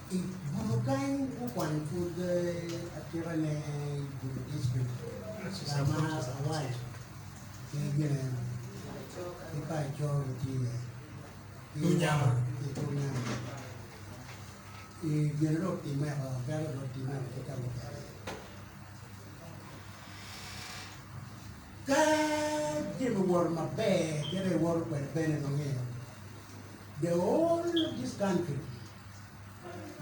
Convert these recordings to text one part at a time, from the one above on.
Bukan bukan food akhirnya dispute sama awal ini kita jual di Tunyama ini roti merah kalau roti merah kita buka kan dia war mabe dia war berbeda dengan the whole of this country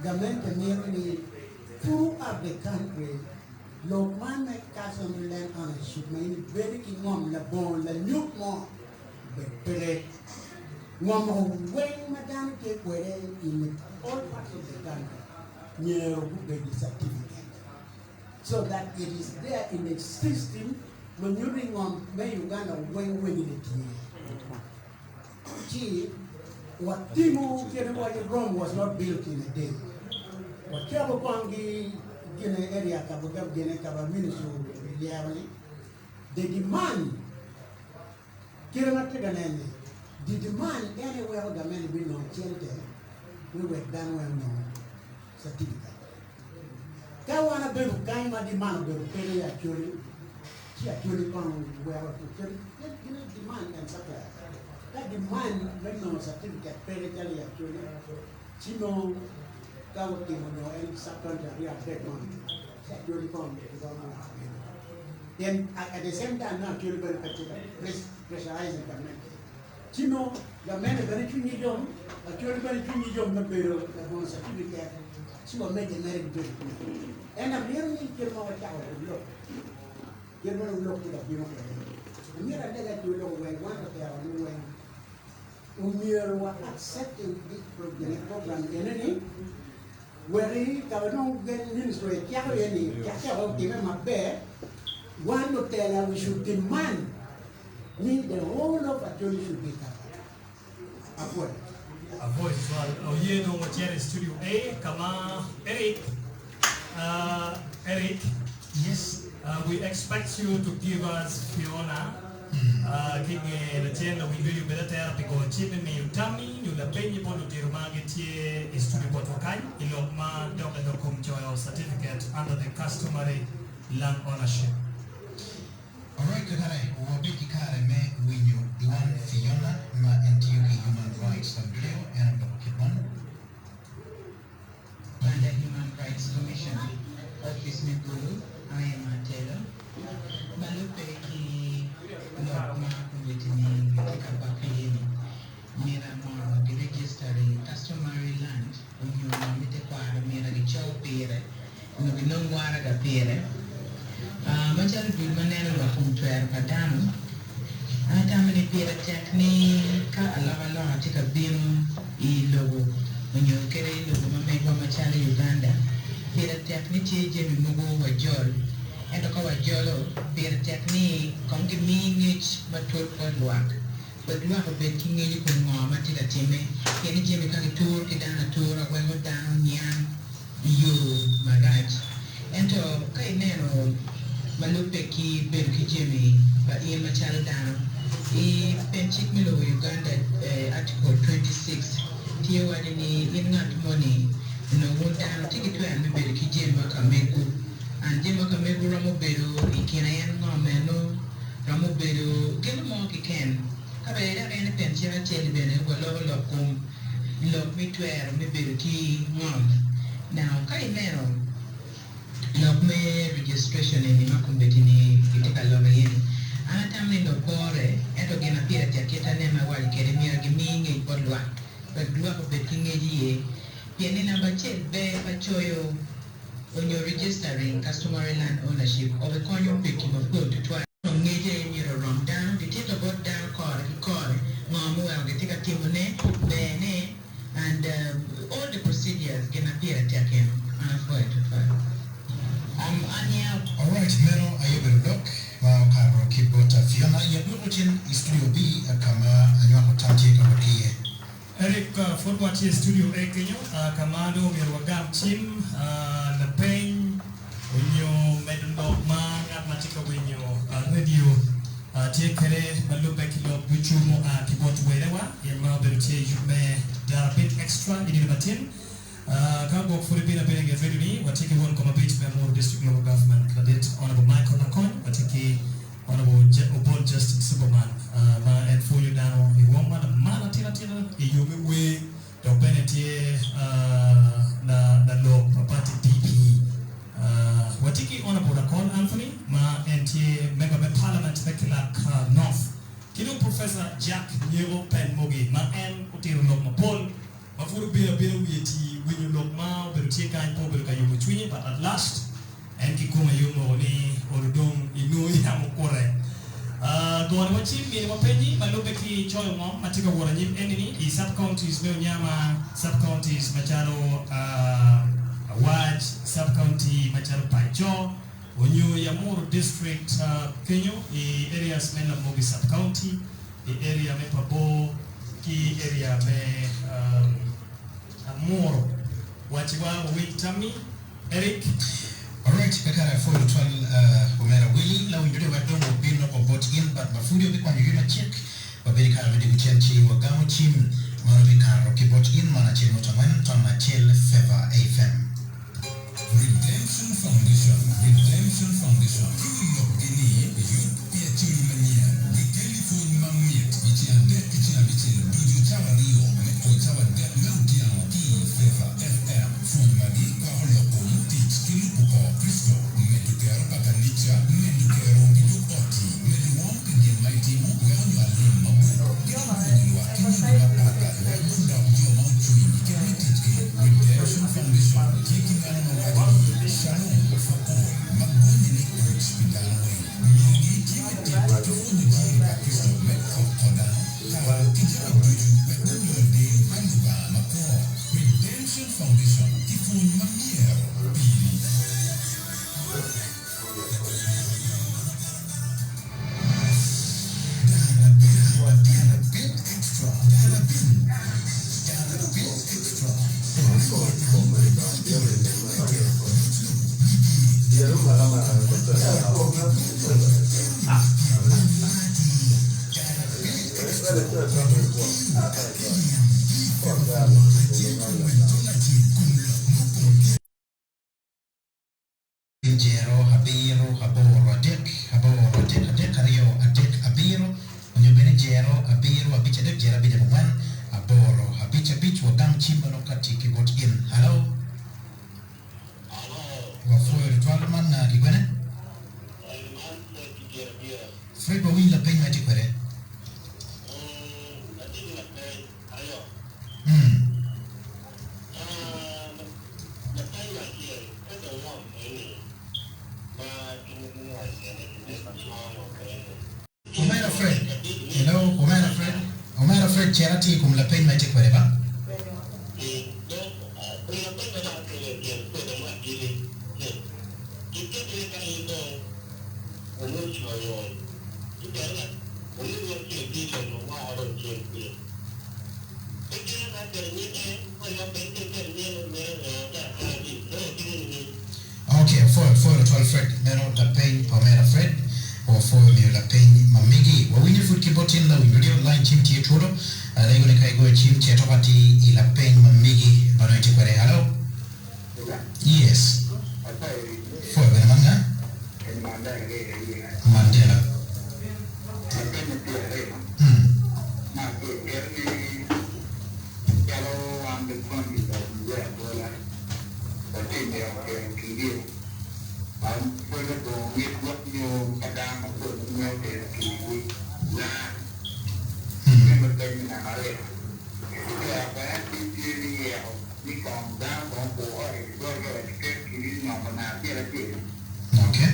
Gamente nearly throughout the country, Lokman Customery land ownership mean very ingom la bon la nyuk mo bepere ngom when madam ke Kwere in all parts of the country near the certificate so that it is there in the system when you ring on may Uganda when it is what Timu Rome was not built in a day. What Kabokangi Gene area Kabugab Gene Kaba Ministry the demand Kiramatriganene, the demand anywhere the men will not change we were done well known certificate. Kawana Beru Kaima demand the Pele actually she actually found where to demand and supply. That demand when no certificate periodically actually, Chino, Kawakimono, and subcontractor are dead money. Actually, come then at the same time, not actually very pressurizing the men. Chino, the men are very tiny young, actually very tiny young, the certificate, she will make a marriage judgment. And I'm hearing Kirma Tower look. You're going to look to the bureaucracy. And here I let you know when one of them when Umir was accepting this program in where he can get ministry carrying a bear, one to tell her we should demand the whole of Acholi should be covered. A voice well here no Ojara studio A kama Eric yes we expect you to give us Fiona Kinge la tenda we will better therapy go chipe me utami you la penye polo tirumage tie studio Batwa ilokma dokum joy certificate under the customary land ownership. Alright, kakare, wabiki kare me winyo iwan Fiona ma NTUK Human Rights Video and Bakibon. Under Human Rights Commission, Office Mikulu, I am a tailor. Malupeki Lokma Kumitini Vitika Bakenyi. Mira Moro, the registering customary land, when you mamite kwara mira the Chope, no binongwara da pere. Machal bilmanero wa kumtwera kadano. Atama ni pira technique alava tika bimu I logo. When you carry logo mamego machali Uganda. Pira technique jemi mugo wa jol. And the cover jolo pira technique kongi minich matur kwa luak. But luak of bed king you can mama tika time. Any jemi kangi tour kidana tour a wengo down yan you maraj. And to kainero Malupeki Belki Jimmy, but in Machal down. E Penchik Milo Uganda Article 26. Tiawadini in not money. No one down ticket to and Belki Jim Makamegu. And Jim Makamegu Ramobedo, Ikinayan Mameno, Ramobedo, Gilmoki can. Have any pension at Chelibene, well, level of home. Lock me to air, maybe key mom. Now, Kainero. Lokme registration in Makumbetini, Itika Lomini. Anatamni no pore, eto gena pira tiaketa nema wali keremia gimingi podwa. But dua ko betinge ye. Pieni number check be pachoyo when you're registering customary land ownership of a conyo picking of good to try. Ngeje miro rom down, the take about down core, mamu el getika timone, bene, and all the procedures gena pira tiakeno. Anafoy to fire. Alright, Mero, ayebe look, karo kibota Fiona, yaburutin studio B, kama anywa kotanti kawakie. Eric Forward studio A Kenyo, Kamado, Mirwagam Chim, Napain, Winyo, Medundog Man, Matika Winyo, Radio, Tekere, Malupekilo, Buchumo, Kibot Werewa, Yamabe, Jume, Darapit Extra, in Batin. Kago for the Pina Penning Veduni, what taking one comma page by more district local government credit, Honorable Michael Akol, what taking Honorable Obon Justice Superman, and for you now, a woman, a man, a tina, a human way, the penalty, the law, party DP. What taking Honorable Akol Anthony, and member of Parliament, Bekilak North. Kilo Professor Jack Nero Pen Mogi, and Utiro Paul. Mafuru bila wiyeti winyo lokma berutika impo beruka yumu chwini, but at last and kikuma yumu ni orudong inu ya mukore. Gawani wachim ni mapenyi malube ki choyo mo matika waranyim enini I sub-counties meo nyama sub-counties machalo Waj sub-county machalo Paicho Onyo ya Moro district Kenyo I areas mena Mogi sub-county I area me Pabo ki area me Moro wachiwa wiki tami Eric. Alright, kakara for 12 umera wili la unjure wado wabino kwa vote in but mafudio bikwa nyugima check wabini kara vidi kuchenchi wagamu chim mano bikara ki vote in mana chil notaman tama chil favor FM. Redemption Foundation Kuyee Gini youth pia chili mania the telephone mamit ichi ande ichi abichil duju chawa rio meto chawa de meltia ki favor FM from magi kwa holoko teach kilupuko Kristo medukero pakanicha medukero bidu oti meduwam pingin mighty mo ngayon alim mabu kiluwa kiluwa pata wabunda ujo mauchui kiluwa Redemption Foundation taking animal Shalom for all. Magoni ni urge bidalaway. Mingi kimiti tufundi jiri Kristo meko koda. Kawa kijara buju wekunyo de handuga mako. Redemption Foundation tifuni mamiero pili. Dala bin extra. Jero habiro haboro adek hario adek abiro onyobene jero abiro abicha dek jera bija mwan aboro abicha bich wagam chimba no katiki got in. Hello wafuyo ritwalman na kigwene Fred wawin la penyo ati kwere Omera Fred, hello, Omera Fred charity kumla penyo ati kwere ba? Okay, for 12 Fred, mero la pain Pomera Fred, or for me la pain mamigi. Wawinyo food kibotin la video line chim tie turo. Lego ne kai go chim tie topati ila pain mamigi bano iti kwere. Hello. Yes. For bena manga. Mandela. Okay.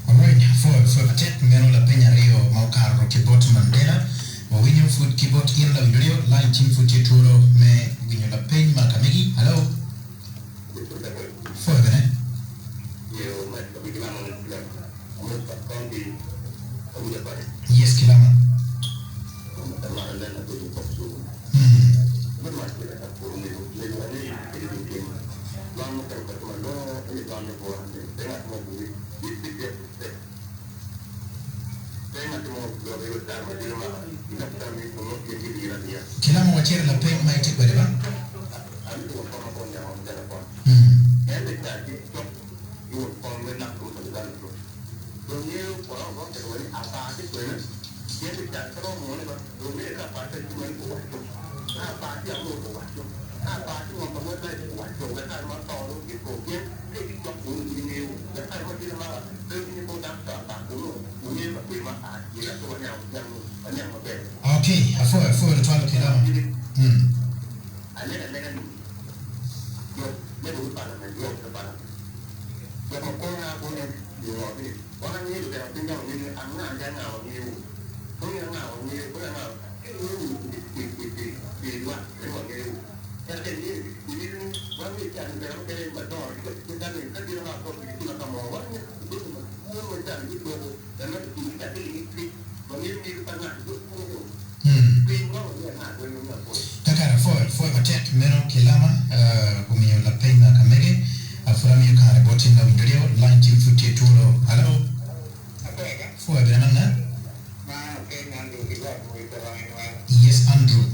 Alright, for matet mero la penya rio maukaro kibot Mandela wawinyo food kibot in la video line team food turo me winyo la penya makamigi. Hello. For bene. Yes, Kilama. Kilama wachira la pay mighty kwere ba? Okay, for the 12 kilo. For attack mero kilama kumio la pena kamege afurami kare botin na video line team futi tulo hello for benana yes Andrew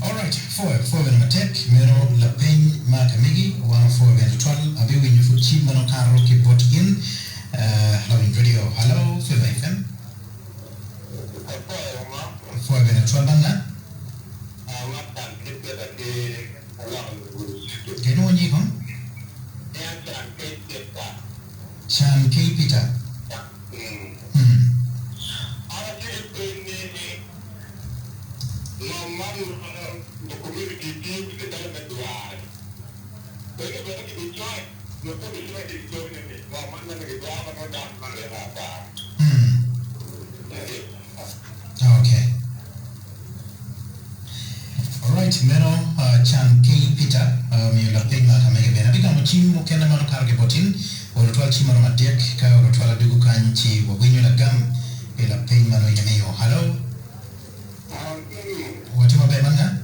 Alright, for the attack, Mero La Pen Makamigi, 1 4 Abi when you put cheap Mano Karo keep bot in Loving Radio. Hello, Fiva FM. For the 12 Banga. Can you only come? Chan K. Peter. Okay. Alright, Mero Chan K. Peter, mi la pegna kamege bena. Bika mo chim mo kena mano karge botin. Oro twal chim mano matek ka oro twala dugu kanchi wabinyo la gam e la pegna mano inameyo. Hello. Watima be manga?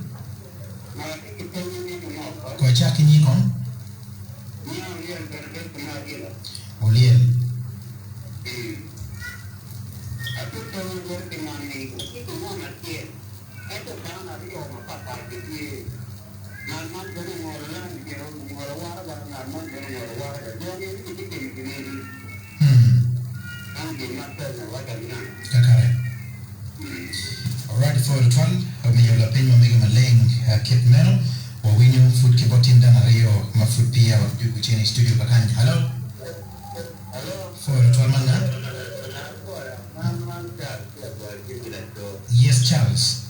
Kwa chaki nyikon? Oliel. Alright, for the 12, la penyo mega maleng kit meno wa winyo food kibotinda na rio mafood pia wa kucheni studio Bakanyi. Hello. For the 12 manga. Yes, Charles.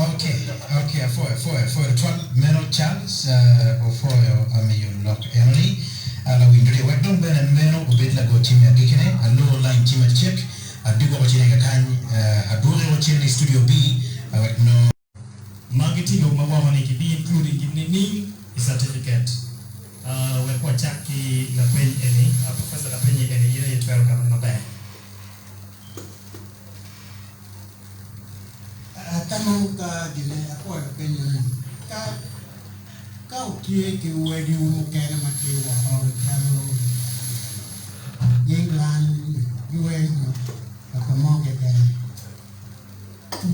Okay, for the 12 Mero Charles, or for your lock Emily, ala windre wadong ben meno ubedla go team ya gikene, allo line team check, adigo wachine Kakanyi, adore wachine studio B, no marketing of mawawa ni kibi including nini certificate. Wekwa chaki la penye eni, professor la penye eni ile yetu ya kama mabaya. Tama ka dile ako la penyo ka ukie ki wedi umukena makiwa au kalo England US ako monge kene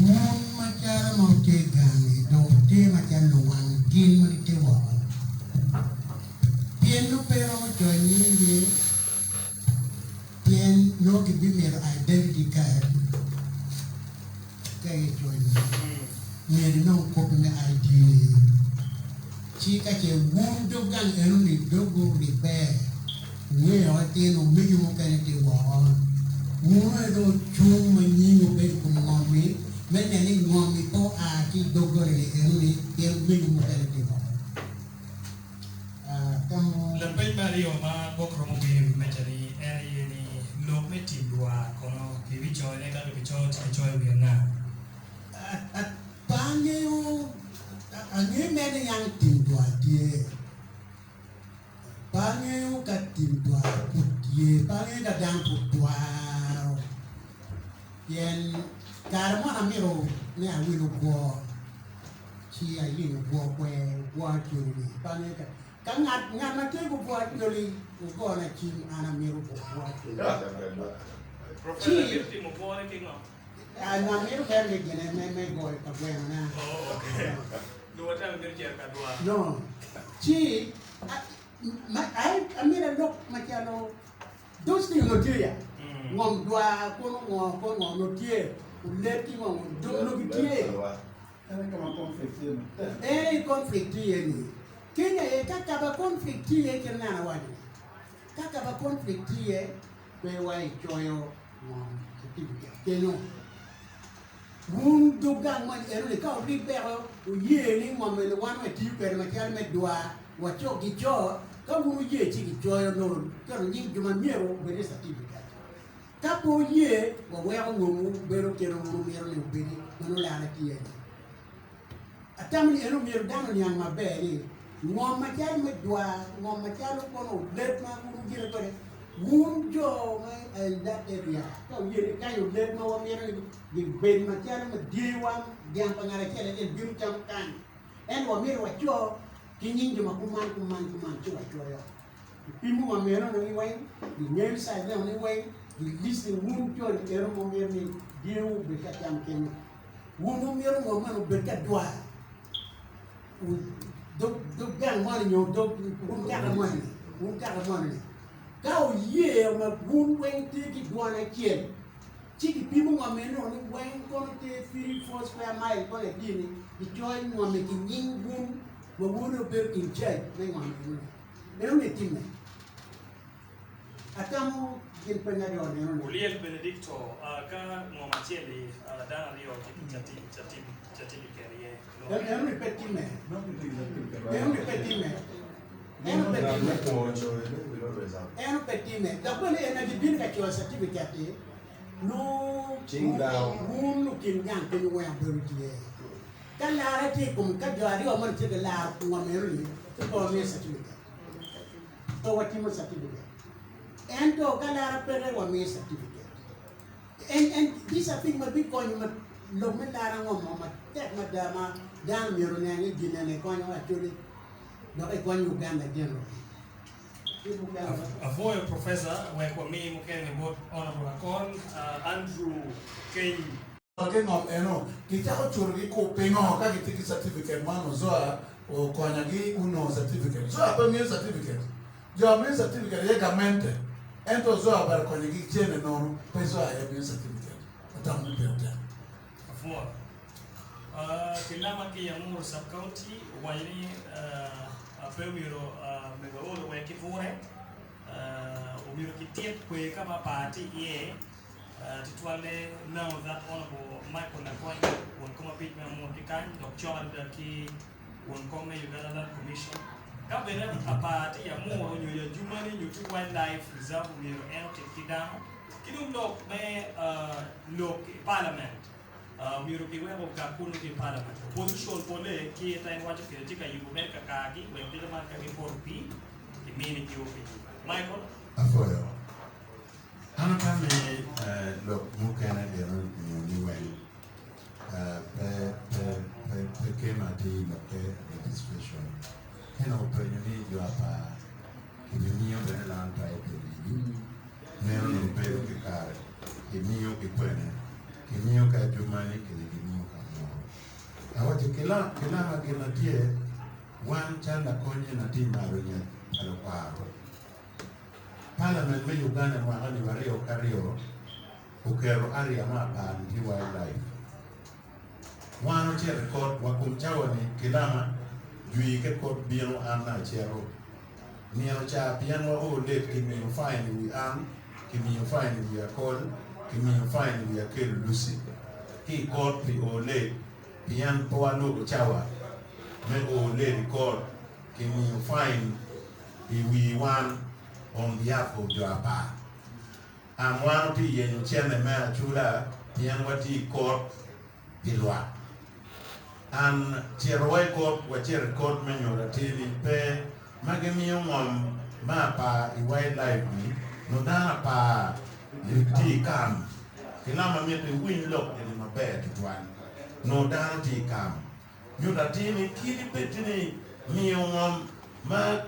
mon machara monge gani do te machano wan gin mate wa pieno pero mo joini pien no give me identity card kay join me no ko me ID chika che wundo gan enu ni dogo repair we ate no me yo kan te wa no do chum me ni no be ko mo me mene ni ngomi po a ti dogore ni bin mo tele ti mo tam le pe mario ma bokro mo bi mechari eri ni lok me timdua kono ki vicho ne ka vicho ti choi bi na panyo ane mene yang timdua tie panyo ka timdua tie panyo ka dang putua yen karamo amiro ne awilo go chi ayi go kwe wa churi panyo ka kangat ngamate go wa churi go na chi anamiro go wa churi professor ti mo ko ne kingo na miro kerne gene me go ka bueno na okay dua ta bir cher ka dua no chi ai amira look machalo those things no dia ngom dua ko no dia uleti ngom do no dia conflict ni kenya kaka conflict kena na wadi kaka conflict we wai choyo ngom keno Wung dugang man ero le ka ri pero ye ni mo me wan me ti per me kal me dua wa cho gi cho ka bu ye chi gi cho no ka ni ju man mero be sa ti ka ka po ye wa wa ngo bero ke no mo mero le be ni no la na ti ye atam ni ero mero dan ni ma be ni mo ma kal me dua mo ma kal ko no le ma bu gi le ko Wung jo in that area. Kau ye kayu let mau amir di ben macam diwan diam pengarah cakap dia biru camkan. En amir wajo kini cuma kuman cuba ya. Ibu amir ni way di main side ni way di list wung jo di era amir ni dia berkat camkan. Wung amir ngomong berkat dua. Dok gang mana nyo dok wung kata mana. Kau ye ma gun weng ti ki duana kien chiki pimu ma meno ni weng kono te 3-4 square mile ko le dini di join mo me ki ning gun mo wono ber in chai me ma meno ne timme atamu kin penari on no Uliel Benedicto ka mo macheli dana rio chati kerie no ne petimme Eno petime, dapat ni ena di bin kacau sertifikat no munu kinjang kenu yang berujung. Kan lara ti kum kajari oman ti lara kumameri ti kome sertifikat. To wati mo sertifikat. Ento kan lara pere wame sertifikat. And this a thing mabi ko ni lo men lara ngom ma tek madama dan mero nyanyi ginene ko ni Acholi. No e ko ni Uganda general. Avoid professor when kwa me mukeni both honorable Akol Andrew Kuyee Okay, kita ko churgi ko pengo ka kitiki certificate mano zoa o kwanyagi uno certificate. Zoa pa mi certificate. Jo mi certificate ye Gamente. Ento zoa bar kwanyagi chene no pe zoa ye mi certificate. Atamu pete. Avoid kilama ki Yamur sub county wayni Pemiro mega all way kifure umiro kitiet kwe kama party ye titwale now that honorable Michael Nakwai won kama pit me mo kikan Documentaries ki won kama Uganda commission kabere a party ya mo nyo ya jumani nyo tu wildlife reserve umiro ent kidam kidum lok me lok parliament Miro kiwemo Kacono ki parliament. Opposition pole ki tain wacho kritika yugo merka kagi when dila marka ki porpi ki mini ki opi. Michael Afoyo. Ano kami look mukena dero ni wen. Pe kema di loke registration. Kena openyo ni jo apa kimio benelan pa epeli. Nero ni pedo ki kare. Kimio ki kwene. Kimio ka jumani kimio ka moro. Awaje kila magina tie wan chanda konye na timba ronya aloparo. Parliament me Uganda mwakani wario kario ukero area mapa anti wildlife. Wano che record wakumchawa ni kilama jui ke kod biano amna chero. Niano cha piano o let kimio fine we am kimio fine we Akol kimio fine we Akol Lucy. ki court pi ole pian po alu chawa me ole record can you find we want on behalf of your pa and one pi yen chen me chula pian wati court pilwa and cheroi court wa cher court me nyora tini pe magemi ngom ma pa I wildlife ni no dana pa ti kam kilama miete win look in my bed one no dana ti kam nyora tini kili petini mi ngom ma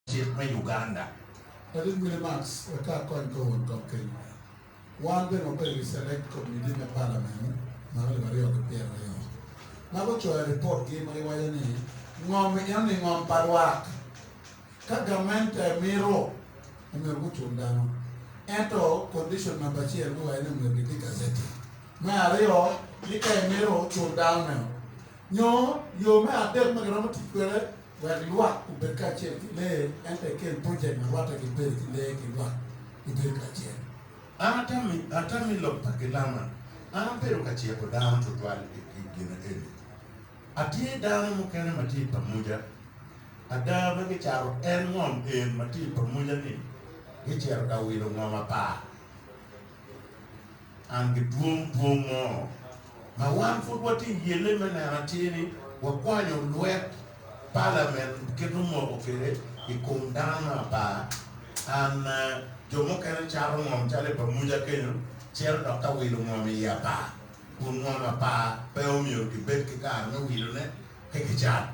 chip me Uganda. I didn't really max we can't go and talking. One day we select committee in parliament. Now we are the peer. Now what you report game I want ni ngom yani ngom parwak. Gamente miro umerutu ndano. Ento condition number here go ene mebidi gazeti. Ma rio nika miro to down now. Nyo yo me adek magara matikwere wa liwa ubeka che le ente kel project na wata ke beri le ke wa ubeka che. Atami lo pakilama. Pero kachia ko down to twal igina ene. Ati down mo kana mati pamoja. Ada bagi charo en ngom en mati pamoja ni. Gichero ka wilo ngoma pa. An gituong mo. Ma wan fut wati yele mena atini wa kwanyo luet parliament kitu mo okere ikundana pa an jomo kana charo ngom chale pamoja kenyo cher dokta wilo ngom ya pa un ngoma pa pe omio ki bet ki ka no wilo ne ke kicha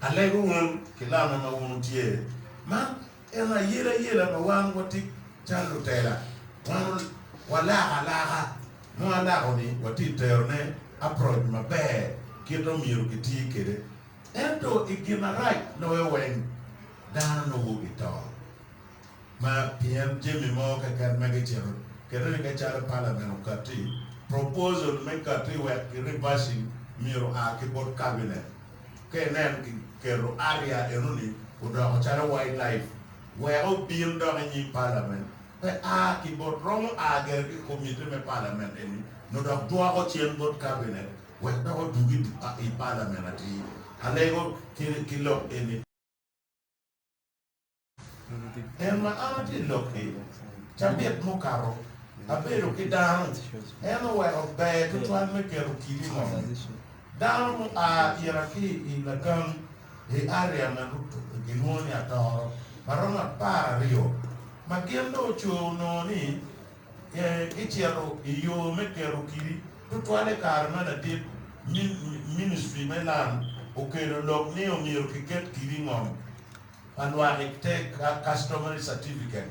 ale ngom kilama ma wonu tie ma ena yela ma wan wati chalo tela wan wala mo ala oni wati terne approach ma be kido miru kiti kede ento igina right no wen dan no ito ma pm jemi mo ka kan magi chero kede ni ka charo parliament kati proposal me kati we reversing miru a keyboard cabinet ke nen kero area eruni udo ko charo wildlife we o bin do ni parliament pe a keyboard rom a ger ki committee me parliament eni no do ko chen board cabinet we do dugi I parliament ati alego kilo eni ema anati loki chambiet mo karo abero ki down ema we obe to twan me kero kiri mo down a hierarchy in kan e area na gimoni atoro maroma para rio magendo chuno ni ichero iyo me kero kiri to twale karma na tip ministry melan okelo log ni omiro kiket kiri ngom anwa take a customary certificate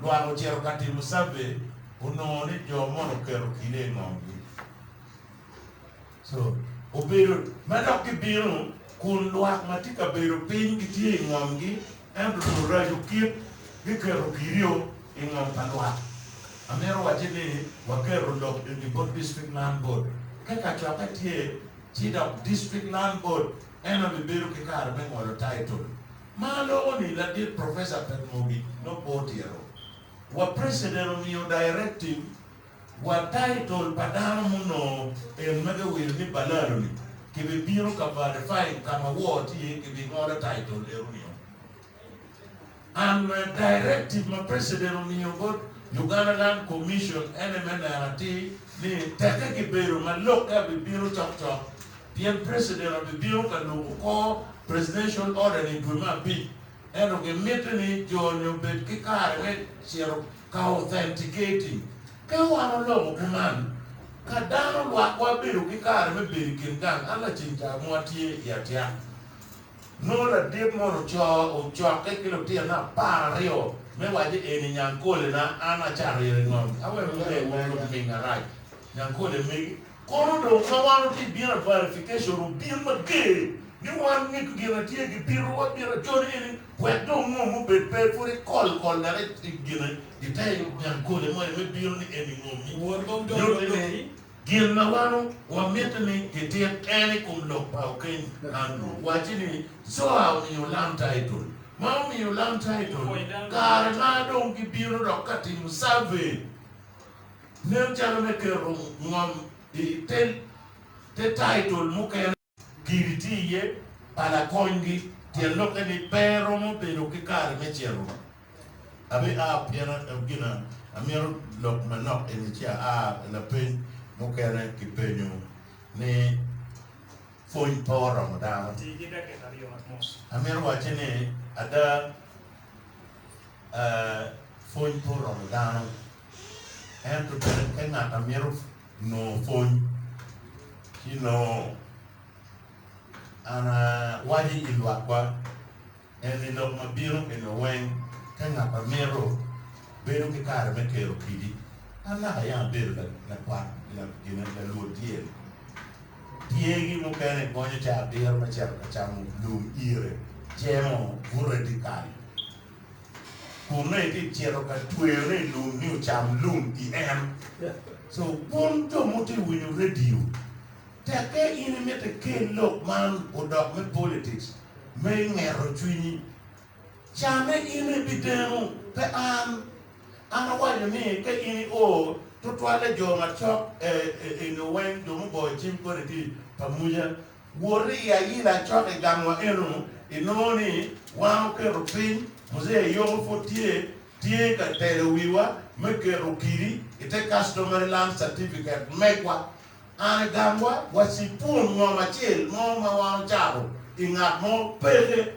lwa no chero kati musabe uno ni jomo no kero kiri ngom so obero madok ki biro kun lwa matika bero pin kiti ngom gi and to raju kip ki kero kirio ngom palwa amero wajini wakero log in the board district land board kaka chapa tie chida district land board ena bibero kikar me ngolo title malo oni la di professor Permogi no botiero wa president of your directive wa title padano muno en mega will ni balalo ni ke bibero ka verify kama word ye ke bi ngolo title erunio and directive ma president of your board Ugandan commission NMNRT ni teka kibero maloka bibiro chok PM president of bibiro kanu ko presidential order ni duma bi eno ke metni jonyo bet kikare we chero ka authenticating ka wano lo kuman ka dano wa kwa biro kikare me biri kingang ala chinja mwatie yatia no la dip mo cho o cho ke kilo tia na para rio me waje eni nyankole na ana chari ngom awe mo minga right nyankole me kono do kawano ti bira verification ro bir ma ge ni wan ni ku gina tie gi biro wa bira joni eni we do mo be pe for call na re ti gina di tay nyankole mo me biro ni eni ngom mi wor gom do gil na wano wa metni ketie eni kum lo pa okay anu wachini so how you land title Mami you land title. Karna don't give you no kati survey. nem chalo me kero ngom te title muken giriti ye ala kongi tien loke ni pero mo pero ke kare me chero abi a piana gina amiro lok manok en chia a la pen muken ki penyo ni phone power Ramadan amiro wachene ada phone power Ramadan and to the amiro no phone you know ana wadi ilwakwa and the mabiro in a wing kanga amiro bero ke kare me kero kidi ana ya bero la kwa la gina la lodiel tiegi mo kane gonyo cha bero ma cha chamu lum ire jemo radicali kunne ti chero ka twere lum ni cham lum I am so punto moti winu radio take in mete ke look man odok me politics me ngero chwini chame in bidenu pe ana wanya ni ke in o to twale jo ma chok in when do mo boy chim ko ti pamuja wori ya yila chok e gamwa enu inoni wa ke rupin muzee yo fo tie ka tere wiwa me ke rukiri ite customary land certificate mekwa ane gambwa wasipun ngoma chel ngoma wa charo ingat mo pele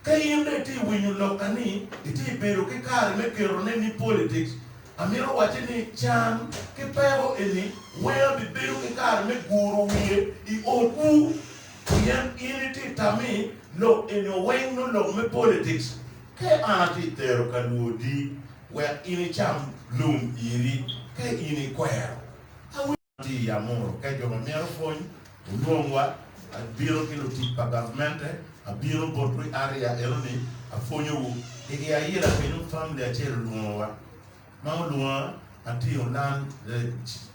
kayinde ti winyu lokani iti bero ke kare me kero ne ni politics amiro wachini chan ke pero eni where be bero ke kare me guru wiye I oku yan initi tami lo enyo weng no lo me politics ke anati tero kanudi where ini cham lum iri ke ini Kwero ti amoro ke jo mamero fon ulongwa abiro kilo ti pa government abiro botri area eroni afonyo wu e ayira ke no family a chero luwa mamluwa ati land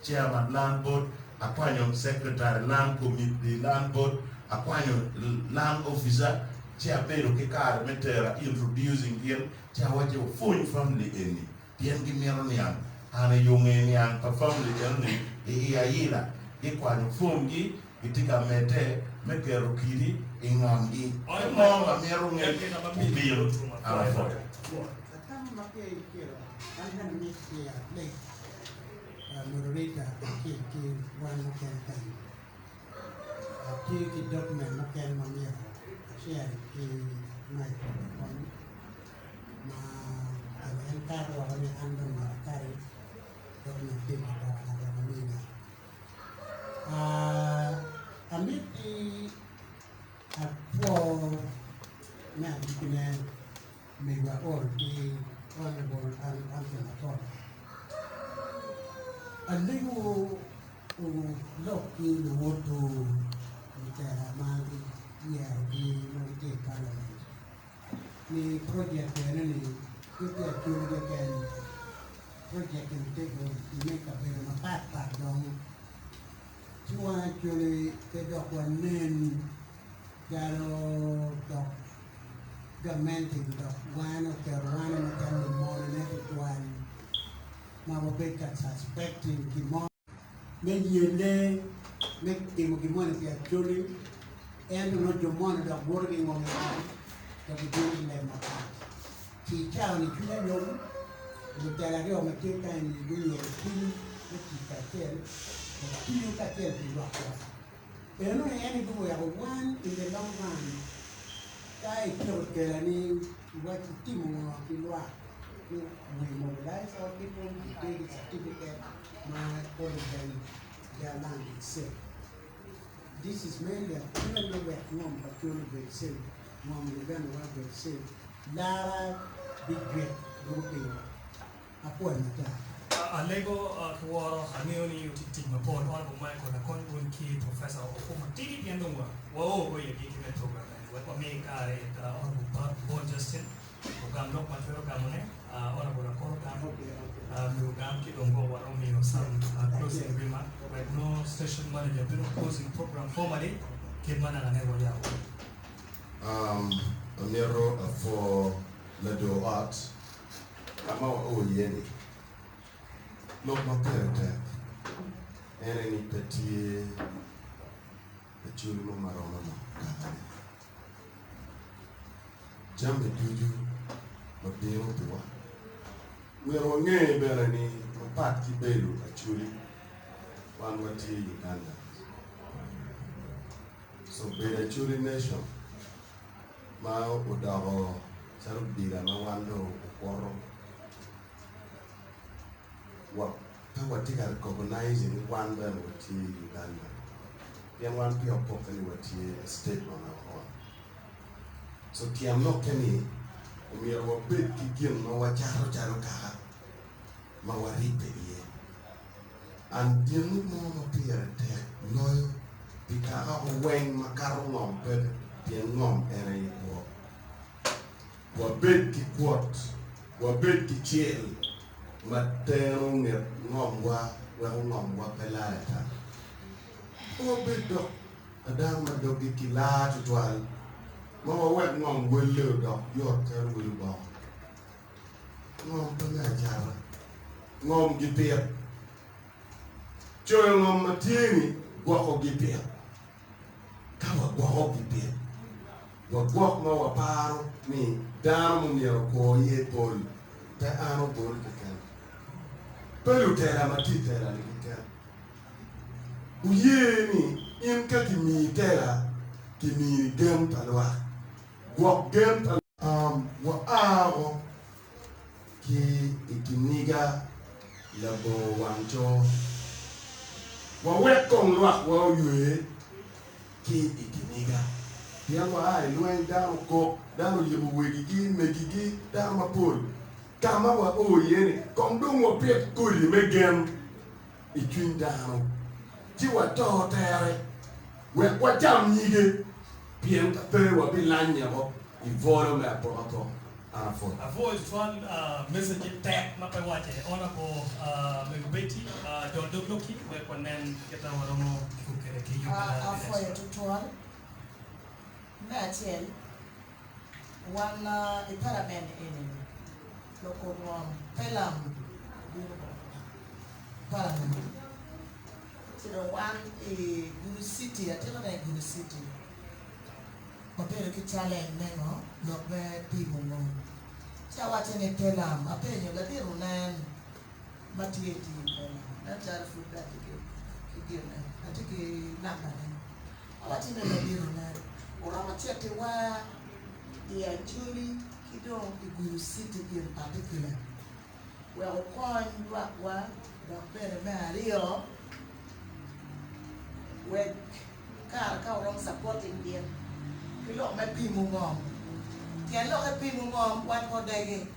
chairman land board akwanyo secretary land committee land board akwanyo land officer chia pero ke kar metera introducing him chia waje fon family eni bien gi mero niang ana yonge niang pa family eroni e ayira e kwano fongi itika mete mekero kiri ingamgi mo amero ngeke ubiro ala fo kama mape kero ana miki ya late moderator ki one can ki document maken mamero share ki microphone ma entire wa ni ando ma kare document ki amiti for now you can make all the honorable and Akol. A little look in the water with a man here, the parliament. The project any project and take make a bit of a path down. You actually take up one name, Garo, Gamente, one of the one and the morning, one. Now, we are suspecting Kimon. Maybe you lay, make him Kimon if you actually, and not your money that working on the hand that we do in them. She found it, you know, with the idea of a take and you do your thing, which you can tell. You can tell the rock. You know, any do we have one in the long run. I told Kelani what the team of the rock. We mobilize our people to take the certificate, my all of them, their land itself. This is mainly even though we have one Batoro will say, one Uganda will say, Lara big great grouping. Appointment. Alego Kwero Hanioni Uti Mapon Honorable Michael Nakon Key Professor of Home Tiki Pianoma, Wow, you get in a program. What make Honorable Board Justin, Program Lock Matero Gamone, Honorable Akol Gamo, Mugamki Dongo Waromi or some closing remark. Right no station manager, been closing program formally, Kidmana and Evo Amiro for Lado Art, Ama Oyeni. Lok mapere ene ni petie achuri mo maroma no jambe duju mabiro piwa mwero ng'e bere ni mapat kibelu achuri wan watie Uganda so bere achuri nation ma udago charo bira ma wando ukworo what take recognizing one then what Uganda. Then one pure properly what a state on our own. So Tiam no Kenny, we are a bit kicking no Ojara Jaroka, Mawaripe ye. And the no appear there, loyal, because when Macaron, but the nom and a war. Bed kick what? What bed kick chill. Matero ngomwa ngomwa pelata obedo adam madogi kilatu twal mo wet ngom welo do yo ter wil bo ngom to na jara ngom gi pia choyo ngom matini gwako gi pia kawa gwako gi pia gwako mo waparo ni damu ni ko ye pol te ano bol Pelu tera matitera nikitera. Uyeni inka kimi tera kimi gem talwa. Wa gem tal wa aro ki ikiniga labo wancho. Wa wekong lwa wa uyue ki ikiniga. Dia wa ai luen dano ko dano yebu wegigi megigi dano mapol. Kama wa oyeni kongdung wa pet kuri megem itwin down ti wa to tere we wa jam nyige pien pe wa bilanya bo ivoro me apoto afo avoid one message tag na pa wache ona ko megubeti dodoki we konen kita waromo kukere ki Uganda afo ya tutual na tiel wana iparamen enemy loko pelam parang sino one Guru City atelo na Guru City mapere ki challenge nengo lobe pimo mo chawa tene pelam apenyo gadiru nan matieti na jar fuda kigena atiki namba ne awatine gadiru nan orama chete wa ya Julie Kidong Guru City in particular. Well, coin wa Dr. Mario with car wrong supporting them. Kilo may pimungom. Can look at pimungom one more day.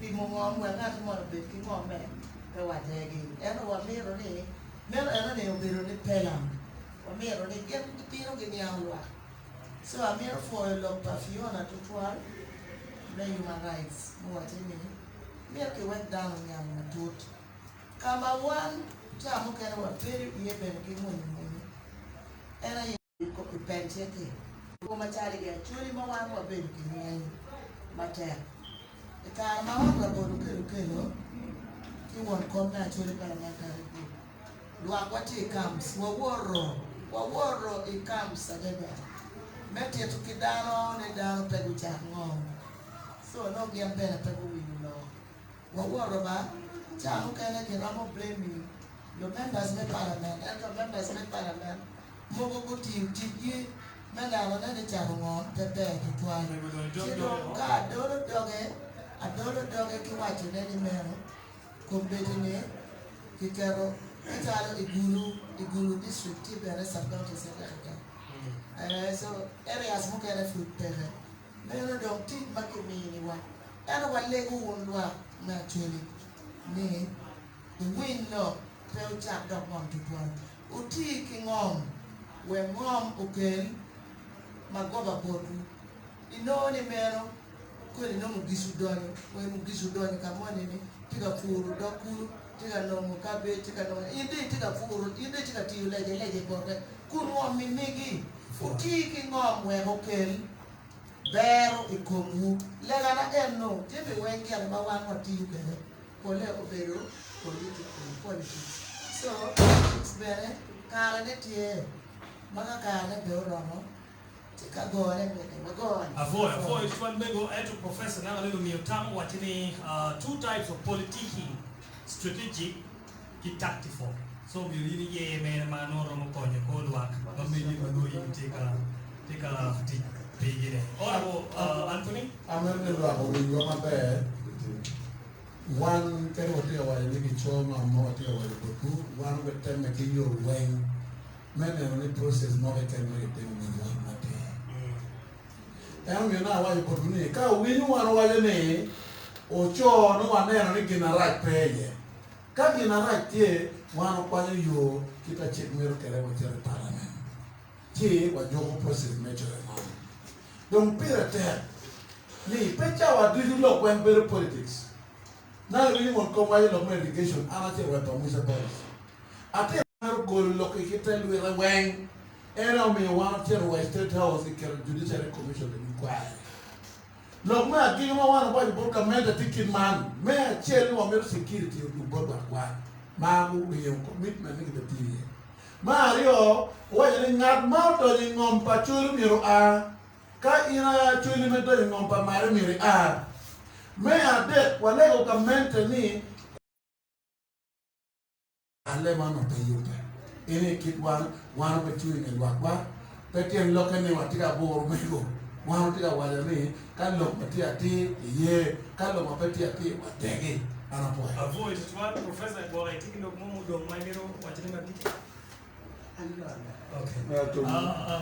Pimungom will not more bit pimong man. The one day. And what mirror ni, mirror and a mirror ni pelam. Or mirror ni get the pino genialwa. So I'm here for a lot of Fiona to 12. Human rights, Milky went down young Matut. Kama one, Tamuka were very even given. And I could be pented. Kumatari actually Mawan were big in Mater. The Kama about Kilo, he won't come naturally parliamentary. Luakwati comes, Waworo, it comes at the bed. Met you to Kidano, and down Peguchak. So no game better people will know. What were about? Chanu can blame me. Your members make parliament, and your members make parliament. Mogo Tiki, Madame, and the Charon, Pepe, God, don't dog it. I don't dog it to watch in any manner. Combating it, Kikero, Igulu district, and a subcounty secretary. And so areas look at a food parent. Mero don't think back at me anyone. And what Lego won't work naturally. Me, the wind no, tell chap dog on to one. Uti king on, when mom okay, Magoba Bodu. You know any mero, could no Mugisu Donny, when Mugisu Donny come on in, take a fool, doku, take a no mukabe, take a no, indeed take a fool, indeed take a tea like a lady border. Could want me Miggy. Uti king on, when okay. Bero ikomu legana eno tibi wengi alba wan wati yukene Kole obero politics. So it's better. Kala netie. Maka kala beoromo. Tika gone bete gone. Avoid one bego eto professor na lelo miotamu watini two types of politicking, strategic ki tactical. So we really ye me manoro mo konyo kodwa mamili manuyi tika pigine. Anthony? I'm not going to go one can what you are living chong or more what you are one with them making your way. Men only process more can make them with one day. And you know why you put me. Ka win one while me or cho no one there only get a right pay. Ka get a right here, one of you keep a check mirror with your parliament. Tea what your process measure. Don't pay a tap. Ni pecha wa do you look when better politics. Now we want to come by local education, and I tell you what Mr. Boys. I tell you go look at it with a wang, and I mean one tell why State House the Judiciary Commission to inquire. Look, may I give you one about the book of men the ticket man, may I tell you about security of the board of one. Man, we have commitment in the TV. Mario, why you not mounting on Pachul Miro are. Ka ina chuli meto ngompa mari miri a me ade wale ko Gamente ni ale mano pe yupe ini kit wan pe chui ni wakwa pe tien lokane watika bor mego wan tika wale ni kan lok patia ti ye kan lok patia ti watege anapo Avoid one professor bola itiki ndo mumu do maimiro wachini mabiki. Okay.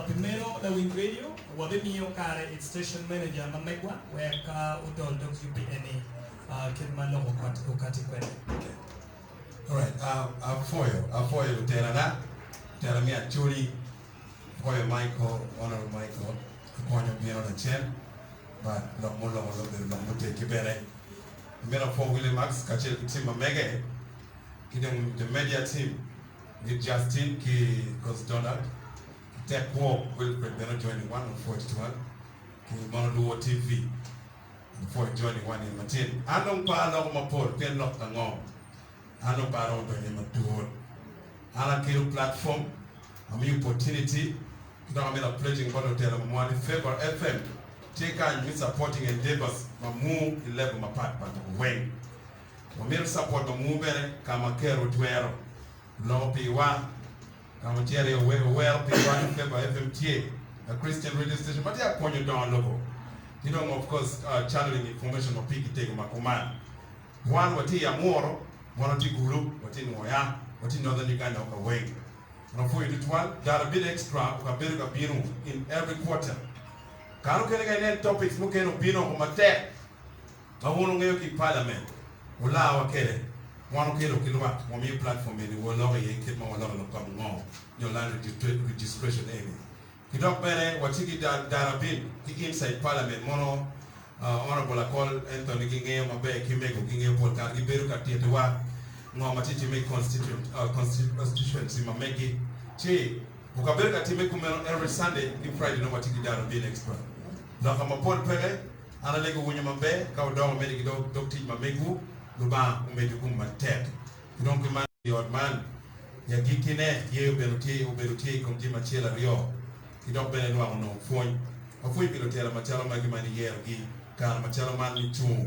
Primero la wing radio, wabe miyo kare its station manager mamegwa weka udol dogs you be any kidman logo ukati kwele. All right. Afoyo tera mi Acholi, Afoyo Michael, Honorable Michael, Afonyo mi on the chair, but lo mute kibere. Mera for William Max kachel team mamege, kidem the media team. With Justin ki cause Donald Tech War will be joining 1 on 41 ki Monoduo TV before joining 1 in Martin anong pa anong mapol pen lock tango anong pa ron do ni matuon ala kill platform ami opportunity kida amela pledging bono tele mo ni Favor FM take and supporting endeavors mamu 11 mapat when mo support mamu bere kama Kwero Kwero no P1, I'm telling you, well, P1 FMTA, a Christian radio station, but they are pointing down logo. You know, of course, channeling information of Piki take my command. One, what he amoro, one of the guru, what in Moya, what in Northern Uganda of away. And for you to one, there are a bit extra, a bit of binu in every quarter. Kanu Kenny topics, Mukeno Bino, Mate, I won't go parliament, Ula or Kede. One kilo on your platform in the world of a kid more come on your land registration area. He don't better what he did Darabin, the inside parliament, mono honorable Akol, Anthony King, Mabe, Kimeko, King, Polka, Iberuka, Tietua, no Matiti make constituency, Mameki, Che, Ukaberka Timekumel every Sunday, in Friday, no Matiki Darabin extra. Nakamapol Pele, Analego Winyamabe, Kaudong, Medical Doctor Mamegu. Luba umejukumu matek donc man your man ya gikine ye uberuti komjima chela rio idok bene no no fon afuy pilotela machalo magi mani yergi kan machalo man ni tu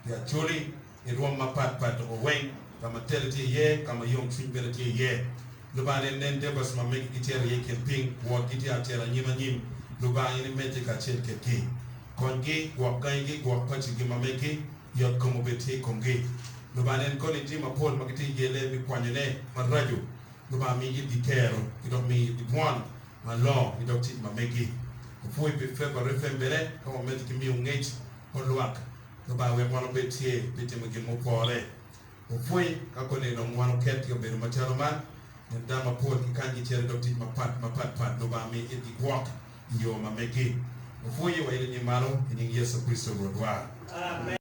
ya Acholi edwom mapat o wen kama teleti ye kama yom fin beleti ye luba nen debas ma megi giter ye kemping wo giti atela nyima nyim luba ini mete ka chen keke kongi wo kangi wo pachi gima meki yot komo beti kongi lubanen koni jima pol magiti yele mi kwanyene maraju luba mi yidi kero kidok mi dipwan ma long kidok tit ma megi fui pe Favor FM bere kama meti kimi ungate holwak luba we wano beti magi mo pole fui kakone no wano ket yo bere matero man ndama pol kikanji chere dok tit ma pat luba mi yidi kwak yo ma megi fui wa ile ni malo ni Yesu Kristo rodwa. Amen.